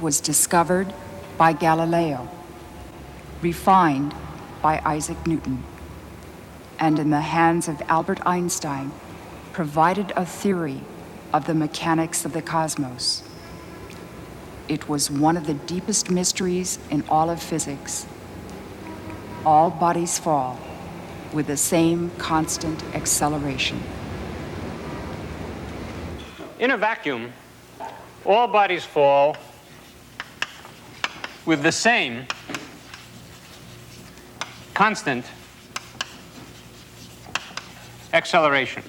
was discovered by Galileo, refined by Isaac Newton, and in the hands of Albert Einstein, provided a theory of the mechanics of the cosmos. It was one of the deepest mysteries in all of physics. All bodies fall with the same constant acceleration. In a vacuum, all bodies fall with the same constant acceleration.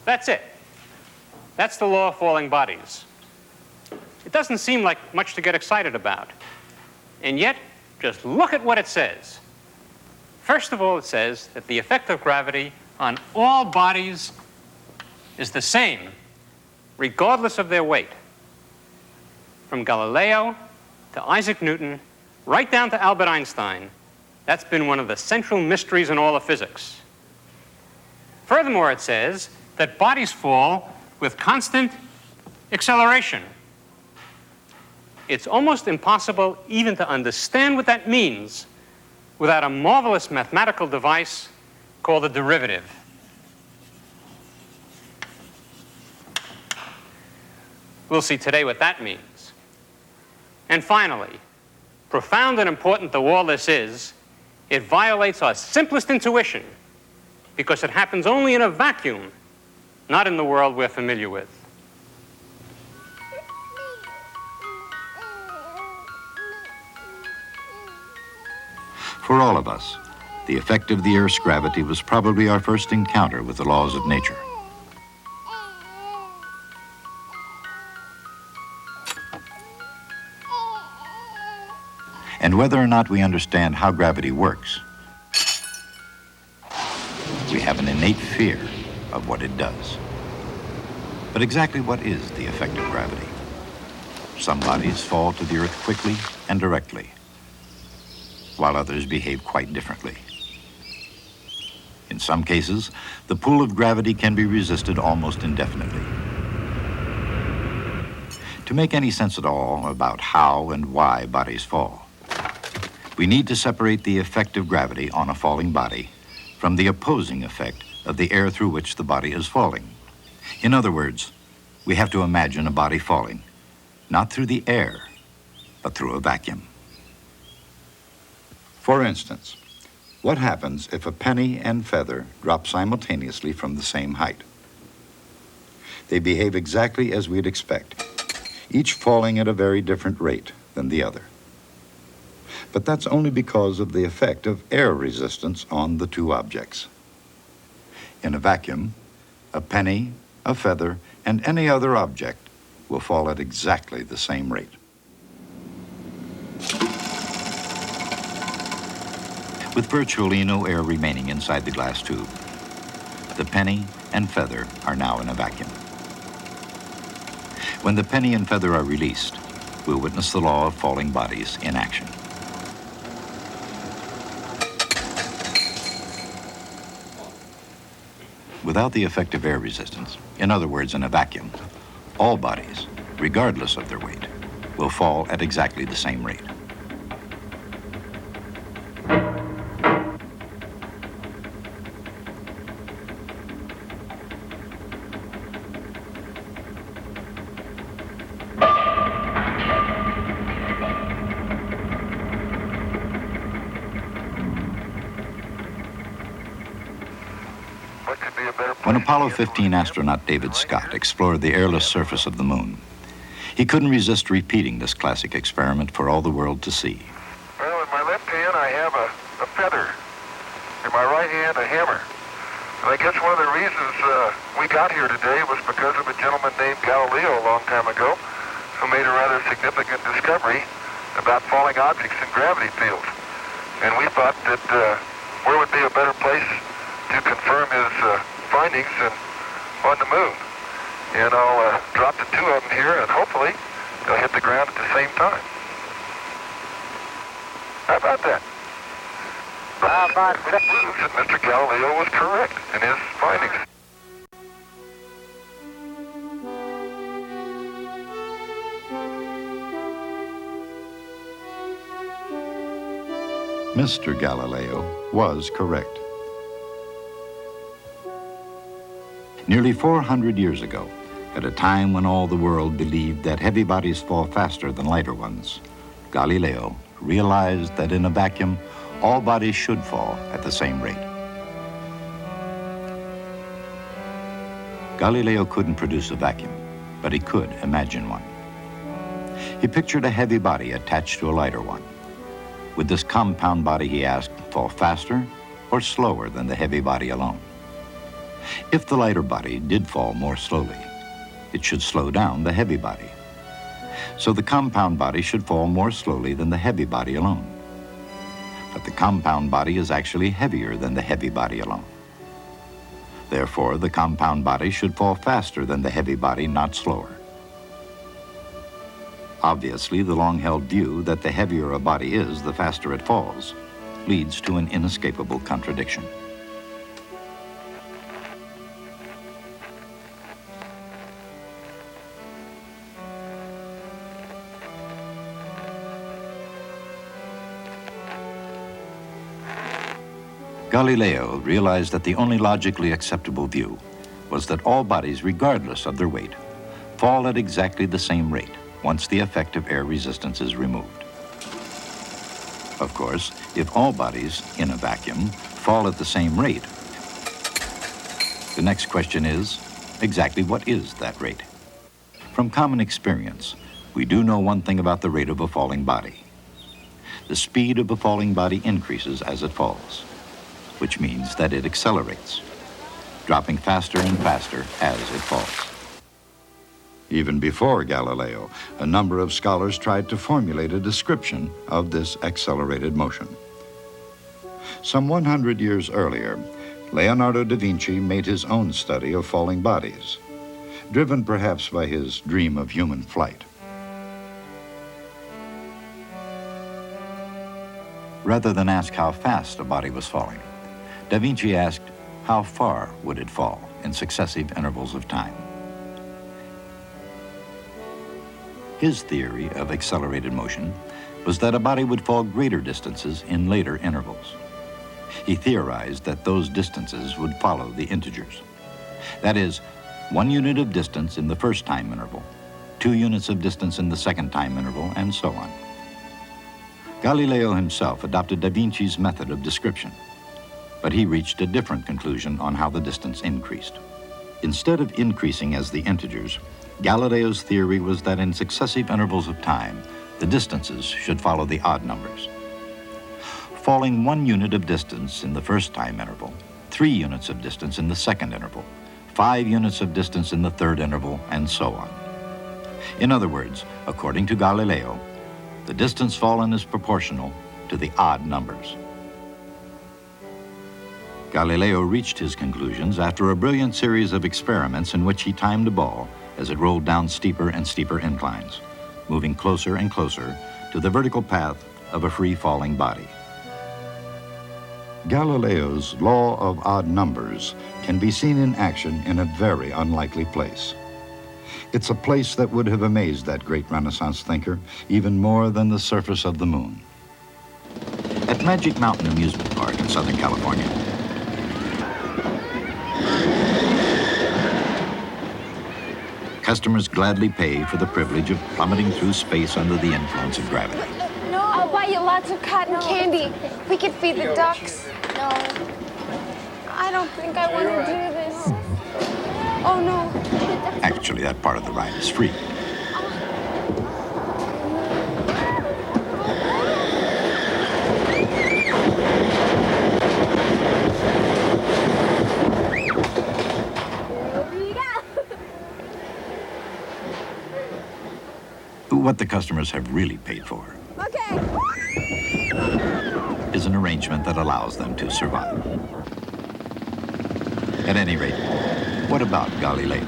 That's it. That's the law of falling bodies. It doesn't seem like much to get excited about. And yet, just look at what it says. First of all, it says that the effect of gravity on all bodies is the same, regardless of their weight. From Galileo to Isaac Newton, right down to Albert Einstein, that's been one of the central mysteries in all of physics. Furthermore, it says that bodies fall with constant acceleration. It's almost impossible even to understand what that means without a marvelous mathematical device called a derivative. We'll see today what that means. And finally, profound and important though all this is, it violates our simplest intuition because it happens only in a vacuum, not in the world we're familiar with. For all of us, the effect of the Earth's gravity was probably our first encounter with the laws of nature. And whether or not we understand how gravity works, we have an innate fear of what it does. But exactly what is the effect of gravity? Some bodies fall to the Earth quickly and directly, while others behave quite differently. In some cases, the pull of gravity can be resisted almost indefinitely. To make any sense at all about how and why bodies fall, we need to separate the effect of gravity on a falling body from the opposing effect of the air through which the body is falling. In other words, we have to imagine a body falling, not through the air, but through a vacuum. For instance, what happens if a penny and feather drop simultaneously from the same height? They behave exactly as we'd expect, each falling at a very different rate than the other. But that's only because of the effect of air resistance on the two objects. In a vacuum, a penny, a feather, and any other object will fall at exactly the same rate. With virtually no air remaining inside the glass tube, the penny and feather are now in a vacuum. When the penny and feather are released, we'll witness the law of falling bodies in action. Without the effect of air resistance, in other words, in a vacuum, all bodies, regardless of their weight, will fall at exactly the same rate. When Apollo 15 astronaut David Scott explored the airless surface of the moon, he couldn't resist repeating this classic experiment for all the world to see. Well, in my left hand, I have a feather. In my right hand, a hammer. And I guess one of the reasons we got here today was because of a gentleman named Galileo a long time ago who made a rather significant discovery about falling objects in gravity fields. And we thought that where would be a better place to confirm his findings than on the moon. And I'll drop the two of them here, and hopefully they'll hit the ground at the same time. How about that? It proves that Mr. Galileo was correct in his findings. Mr. Galileo was correct. Nearly 400 years ago, at a time when all the world believed that heavy bodies fall faster than lighter ones, Galileo realized that in a vacuum, all bodies should fall at the same rate. Galileo couldn't produce a vacuum, but he could imagine one. He pictured a heavy body attached to a lighter one. Would this compound body, he asked, fall faster or slower than the heavy body alone? If the lighter body did fall more slowly, it should slow down the heavy body. So the compound body should fall more slowly than the heavy body alone. But the compound body is actually heavier than the heavy body alone. Therefore, the compound body should fall faster than the heavy body, not slower. Obviously, the long-held view that the heavier a body is, the faster it falls, leads to an inescapable contradiction. Galileo realized that the only logically acceptable view was that all bodies, regardless of their weight, fall at exactly the same rate once the effective air resistance is removed. Of course, if all bodies in a vacuum fall at the same rate, the next question is, exactly what is that rate? From common experience, we do know one thing about the rate of a falling body. The speed of a falling body increases as it falls, which means that it accelerates, dropping faster and faster as it falls. Even before Galileo, a number of scholars tried to formulate a description of this accelerated motion. Some 100 years earlier, Leonardo da Vinci made his own study of falling bodies, driven perhaps by his dream of human flight. Rather than ask how fast a body was falling, Da Vinci asked, how far would it fall in successive intervals of time? His theory of accelerated motion was that a body would fall greater distances in later intervals. He theorized that those distances would follow the integers. That is, 1 unit of distance in the first time interval, 2 units of distance in the second time interval, and so on. Galileo himself adopted Da Vinci's method of description, but he reached a different conclusion on how the distance increased. Instead of increasing as the integers, Galileo's theory was that in successive intervals of time, the distances should follow the odd numbers. Falling 1 unit of distance in the first time interval, 3 units of distance in the second interval, 5 units of distance in the third interval, and so on. In other words, according to Galileo, the distance fallen is proportional to the odd numbers. Galileo reached his conclusions after a brilliant series of experiments in which he timed a ball as it rolled down steeper and steeper inclines, moving closer and closer to the vertical path of a free-falling body. Galileo's law of odd numbers can be seen in action in a very unlikely place. It's a place that would have amazed that great Renaissance thinker even more than the surface of the moon. At Magic Mountain Amusement Park in Southern California, customers gladly pay for the privilege of plummeting through space under the influence of gravity. No, I'll buy you lots of cotton candy. We could feed the ducks. No, I don't think I want to do this. Oh, no. Actually, that part of the ride is free. What the customers have really paid for is an arrangement that allows them to survive. At any rate, what about Galileo?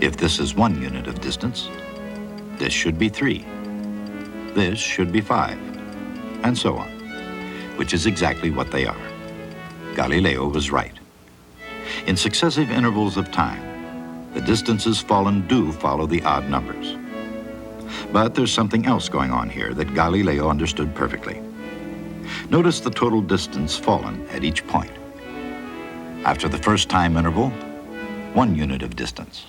If this is 1 unit of distance, this should be 3. This should be 5. and so on, which is exactly what they are. Galileo was right. In successive intervals of time, the distances fallen do follow the odd numbers. But there's something else going on here that Galileo understood perfectly. Notice the total distance fallen at each point. After the first time interval, 1 unit of distance.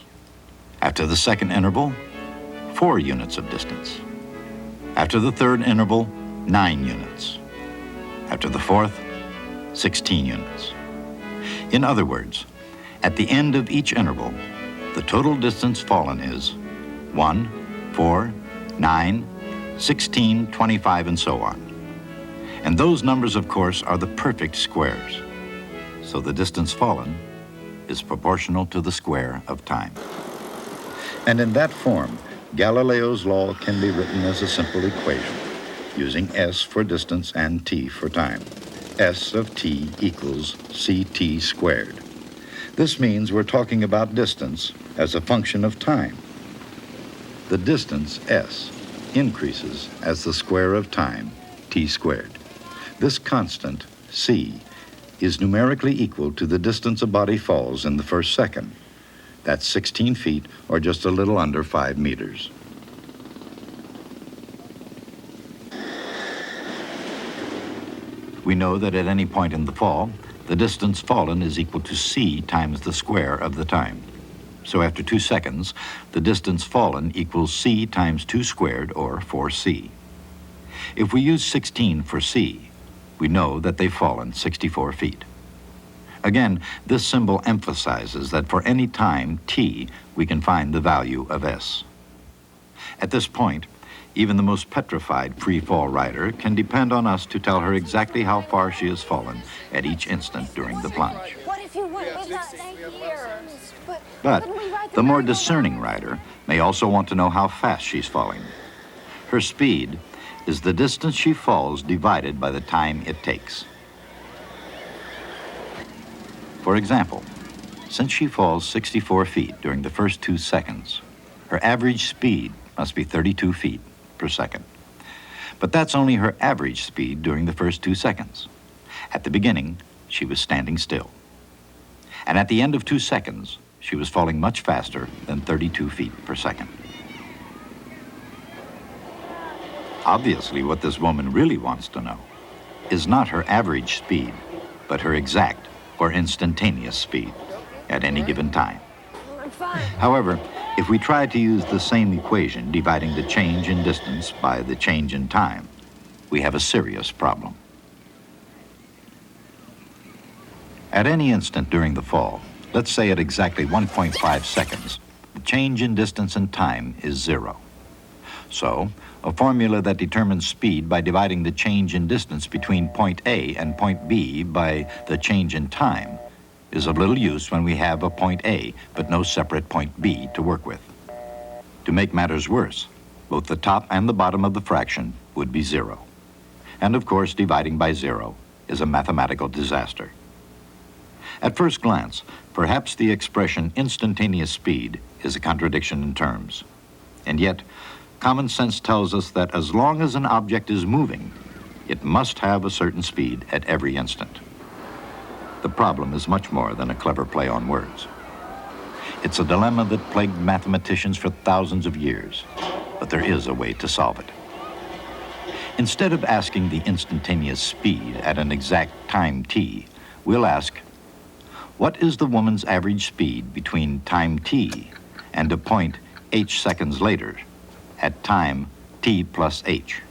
After the second interval, 4 units of distance. After the third interval, 9 units. After the fourth, 16 units. In other words, at the end of each interval, the total distance fallen is 1, 4, 9, 16, 25, and so on. And those numbers, of course, are the perfect squares. So the distance fallen is proportional to the square of time. And in that form, Galileo's law can be written as a simple equation, using S for distance and T for time. S of T equals CT squared. This means we're talking about distance as a function of time. The distance, S, increases as the square of time, T squared. This constant, C, is numerically equal to the distance a body falls in the first second. That's 16 feet, or just a little under 5 meters. We know that at any point in the fall, the distance fallen is equal to c times the square of the time. So after 2 seconds, the distance fallen equals c times 2 squared, or 4c. If we use 16 for c, we know that they've fallen 64 feet. Again, this symbol emphasizes that for any time t, we can find the value of s. At this point, even the most petrified free fall rider can depend on us to tell her exactly how far she has fallen at each instant during the plunge. What if you went with us here? But the more discerning rider may also want to know how fast she's falling. Her speed is the distance she falls divided by the time it takes. For example, since she falls 64 feet during the first 2 seconds, her average speed must be 32 feet per second. But that's only her average speed during the first 2 seconds. At the beginning, she was standing still. And at the end of 2 seconds, she was falling much faster than 32 feet per second. Obviously, what this woman really wants to know is not her average speed, but her exact or instantaneous speed at any given time. I'm fine. However, if we try to use the same equation dividing the change in distance by the change in time, we have a serious problem. At any instant during the fall, let's say at exactly 1.5 seconds, the change in distance and time is 0. So, a formula that determines speed by dividing the change in distance between point A and point B by the change in time is of little use when we have a point A, but no separate point B to work with. To make matters worse, both the top and the bottom of the fraction would be 0. And of course, dividing by 0 is a mathematical disaster. At first glance, perhaps the expression instantaneous speed is a contradiction in terms. And yet, common sense tells us that as long as an object is moving, it must have a certain speed at every instant. The problem is much more than a clever play on words. It's a dilemma that plagued mathematicians for thousands of years, but there is a way to solve it. Instead of asking the instantaneous speed at an exact time t, we'll ask, what is the woman's average speed between time t and a point h seconds later at time t plus h?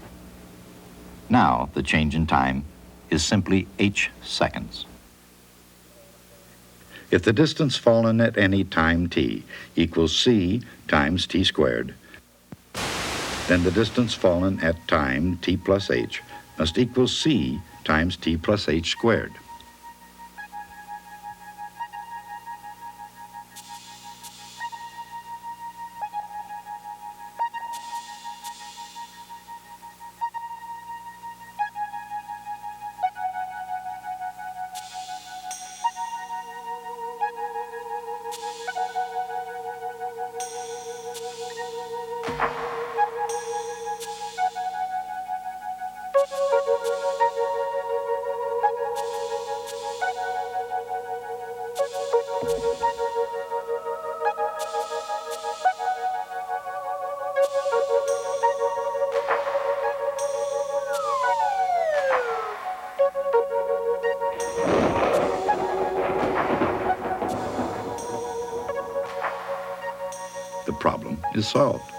Now, the change in time is simply h seconds. If the distance fallen at any time t equals c times t squared, then the distance fallen at time t plus h must equal c times t plus h squared. the problem is solved.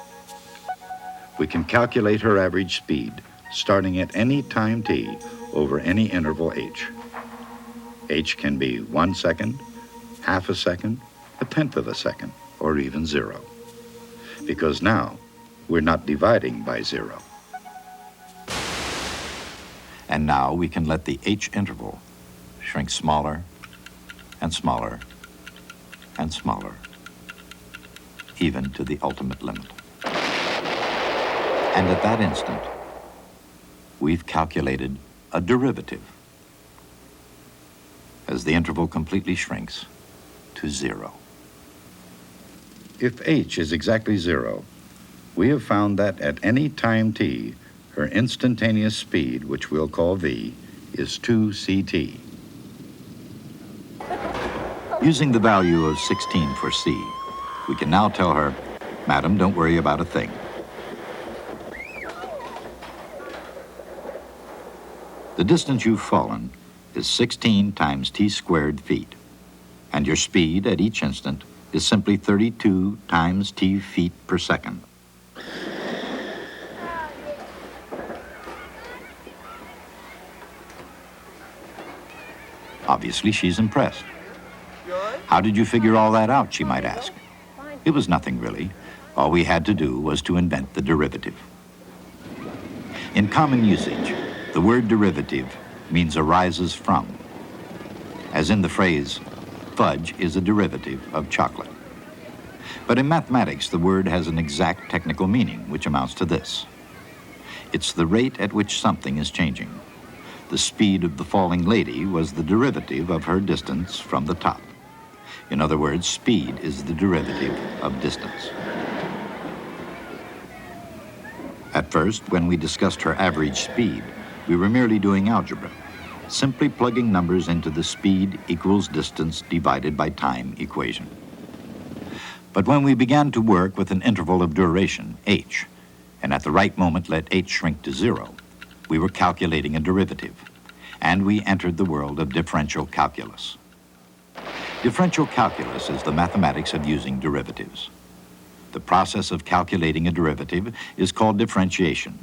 We can calculate her average speed starting at any time t over any interval h. H can be 1 second, half a second, a tenth of a second, or even 0. Because now we're not dividing by 0. And now we can let the h interval shrink smaller and smaller and smaller, even to the ultimate limit. And at that instant, we've calculated a derivative as the interval completely shrinks to 0. If h is exactly 0, we have found that at any time t, her instantaneous speed, which we'll call v, is 2 ct. Using the value of 16 for c, we can now tell her, "Madam, don't worry about a thing." The distance you've fallen is 16 times t squared feet, and your speed at each instant is simply 32 times t feet per second. Obviously, she's impressed. How did you figure all that out, she might ask. It was nothing, really. All we had to do was to invent the derivative. In common usage, the word derivative means arises from, as in the phrase, fudge is a derivative of chocolate. But in mathematics, the word has an exact technical meaning, which amounts to this. It's the rate at which something is changing. The speed of the falling lady was the derivative of her distance from the top. In other words, speed is the derivative of distance. At first, when we discussed her average speed, we were merely doing algebra, simply plugging numbers into the speed equals distance divided by time equation. But when we began to work with an interval of duration, h, and at the right moment let h shrink to 0, we were calculating a derivative, and we entered the world of differential calculus. Differential calculus is the mathematics of using derivatives. The process of calculating a derivative is called differentiation.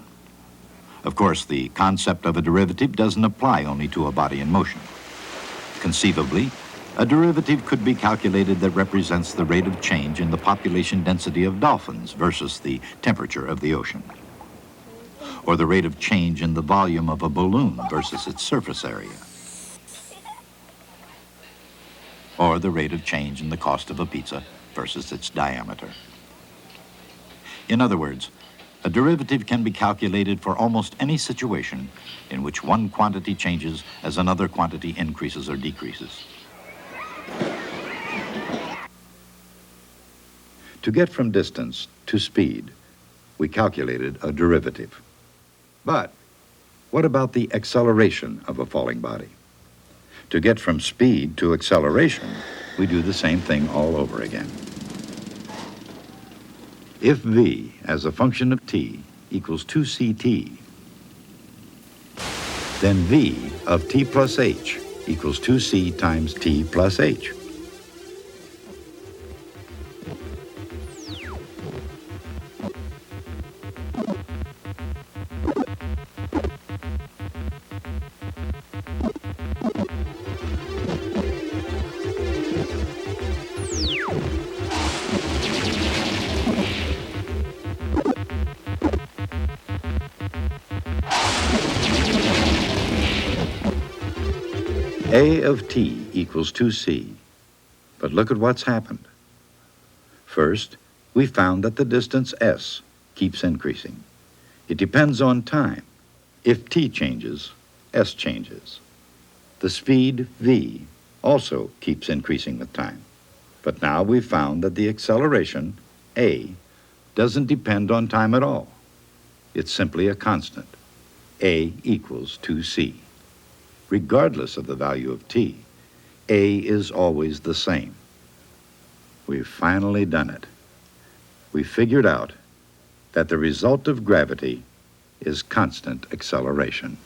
Of course, the concept of a derivative doesn't apply only to a body in motion. Conceivably, a derivative could be calculated that represents the rate of change in the population density of dolphins versus the temperature of the ocean, or the rate of change in the volume of a balloon versus its surface area, or the rate of change in the cost of a pizza versus its diameter. In other words, a derivative can be calculated for almost any situation in which one quantity changes as another quantity increases or decreases. To get from distance to speed, we calculated a derivative. But what about the acceleration of a falling body? To get from speed to acceleration, we do the same thing all over again. If v as a function of t equals 2 ct, then v of t plus h equals 2c times t plus h. A of t equals 2c, but look at what's happened. First, we found that the distance s keeps increasing. It depends on time. If t changes, s changes. The speed v also keeps increasing with time. But now we've found that the acceleration, a, doesn't depend on time at all. It's simply a constant. A equals 2c. Regardless of the value of t, a is always the same. We've finally done it. We figured out that the result of gravity is constant acceleration.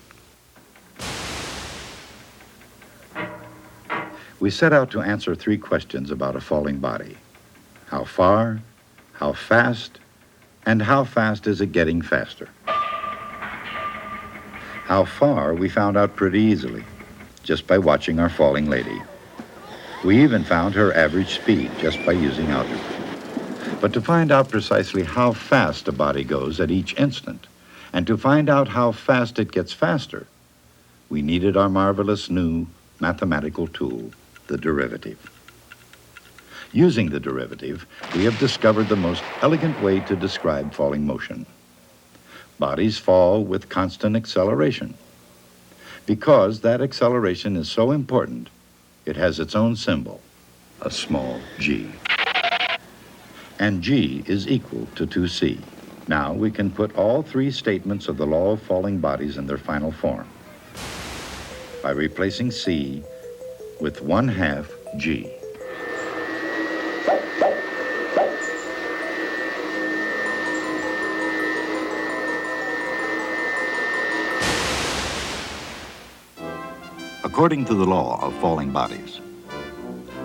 We set out to answer 3 questions about a falling body. How far, How fast, and how fast is it getting faster? How far, we found out pretty easily, just by watching our falling lady. We even found her average speed just by using algebra. But to find out precisely how fast a body goes at each instant, and to find out how fast it gets faster, we needed our marvelous new mathematical tool, the derivative. Using the derivative, we have discovered the most elegant way to describe falling motion. Bodies fall with constant acceleration. Because that acceleration is so important, it has its own symbol, a small g. And g is equal to 2c. Now we can put all three statements of the law of falling bodies in their final form by replacing c with 1/2 g. According to the law of falling bodies,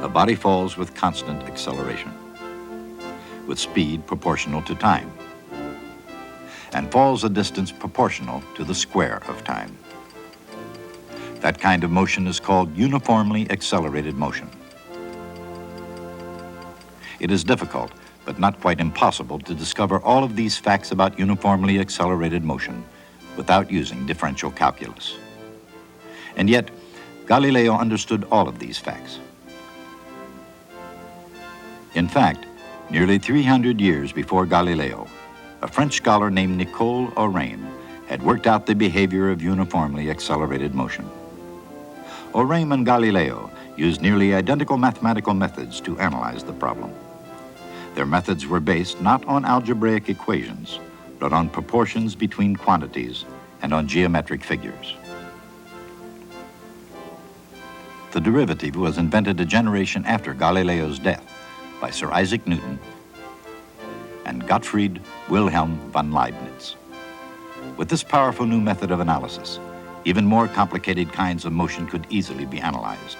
a body falls with constant acceleration, with speed proportional to time, and falls a distance proportional to the square of time. That kind of motion is called uniformly accelerated motion. It is difficult, but not quite impossible, to discover all of these facts about uniformly accelerated motion without using differential calculus. And yet, Galileo understood all of these facts. In fact, nearly 300 years before Galileo, a French scholar named Nicole Oraim had worked out the behavior of uniformly accelerated motion. Oraim and Galileo used nearly identical mathematical methods to analyze the problem. Their methods were based not on algebraic equations, but on proportions between quantities and on geometric figures. The derivative was invented a generation after Galileo's death by Sir Isaac Newton and Gottfried Wilhelm von Leibniz. With this powerful new method of analysis, even more complicated kinds of motion could easily be analyzed.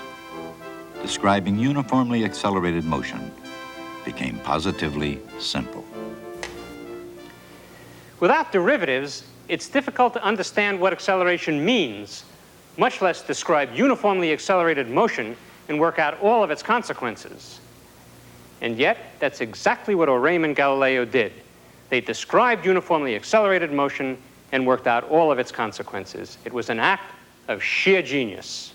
Describing uniformly accelerated motion became positively simple. Without derivatives, it's difficult to understand what acceleration means, much less describe uniformly accelerated motion and work out all of its consequences. And yet, that's exactly what Oraim and Galileo did. They described uniformly accelerated motion and worked out all of its consequences. It was an act of sheer genius.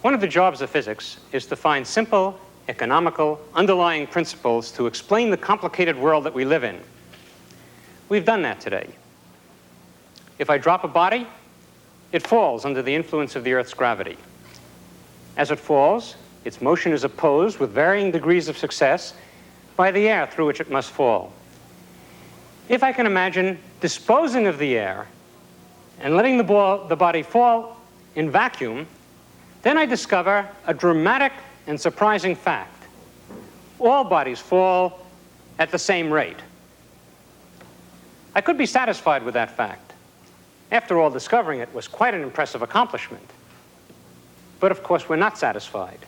One of the jobs of physics is to find simple, economical, underlying principles to explain the complicated world that we live in. We've done that today. If I drop a body, it falls under the influence of the Earth's gravity. As it falls, its motion is opposed with varying degrees of success by the air through which it must fall. If I can imagine disposing of the air and letting the body fall in vacuum, then I discover a dramatic and surprising fact. All bodies fall at the same rate. I could be satisfied with that fact. After all, discovering it was quite an impressive accomplishment. But of course, we're not satisfied.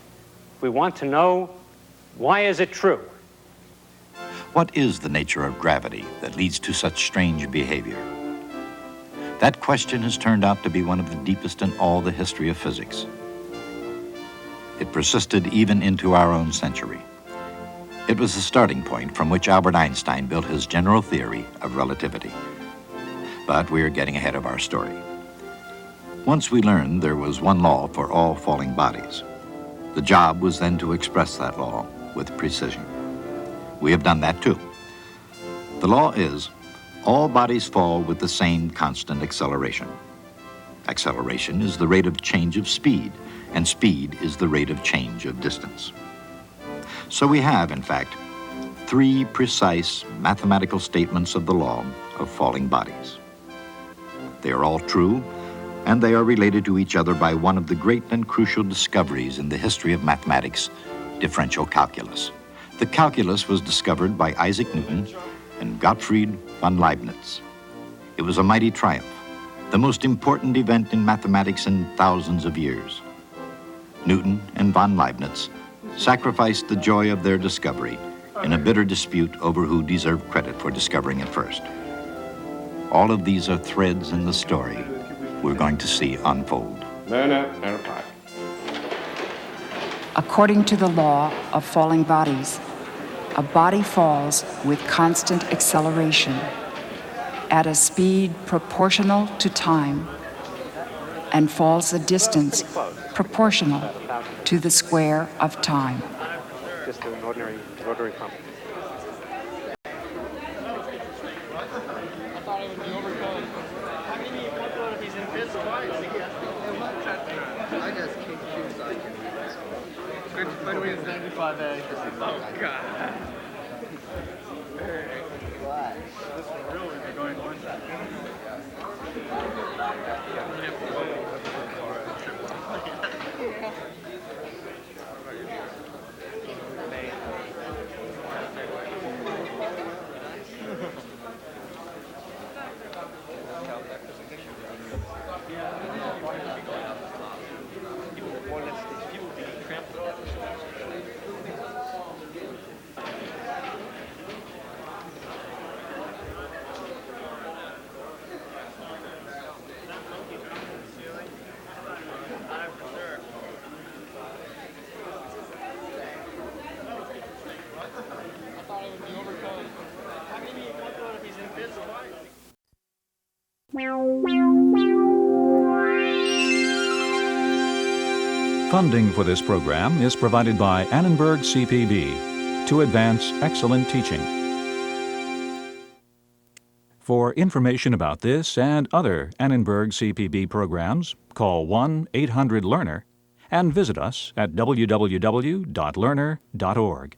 We want to know, why is it true? What is the nature of gravity that leads to such strange behavior? That question has turned out to be one of the deepest in all the history of physics. It persisted even into our own century. It was the starting point from which Albert Einstein built his general theory of relativity. But we are getting ahead of our story. Once we learned there was one law for all falling bodies, the job was then to express that law with precision. We have done that too. The law is, all bodies fall with the same constant acceleration. Acceleration is the rate of change of speed, and speed is the rate of change of distance. So we have, in fact, three precise mathematical statements of the law of falling bodies. They are all true, and they are related to each other by one of the great and crucial discoveries in the history of mathematics, differential calculus. The calculus was discovered by Isaac Newton and Gottfried von Leibniz. It was a mighty triumph, the most important event in mathematics in thousands of years. Newton and von Leibniz sacrificed the joy of their discovery in a bitter dispute over who deserved credit for discovering it first. All of these are threads in the story we're going to see unfold. No. According to the law of falling bodies, a body falls with constant acceleration at a speed proportional to time and falls a distance proportional to the square of time. Just an ordinary rotary pump. Oh, God. Funding for this program is provided by Annenberg CPB to advance excellent teaching. For information about this and other Annenberg CPB programs, call 1-800-LEARNER and visit us at www.learner.org.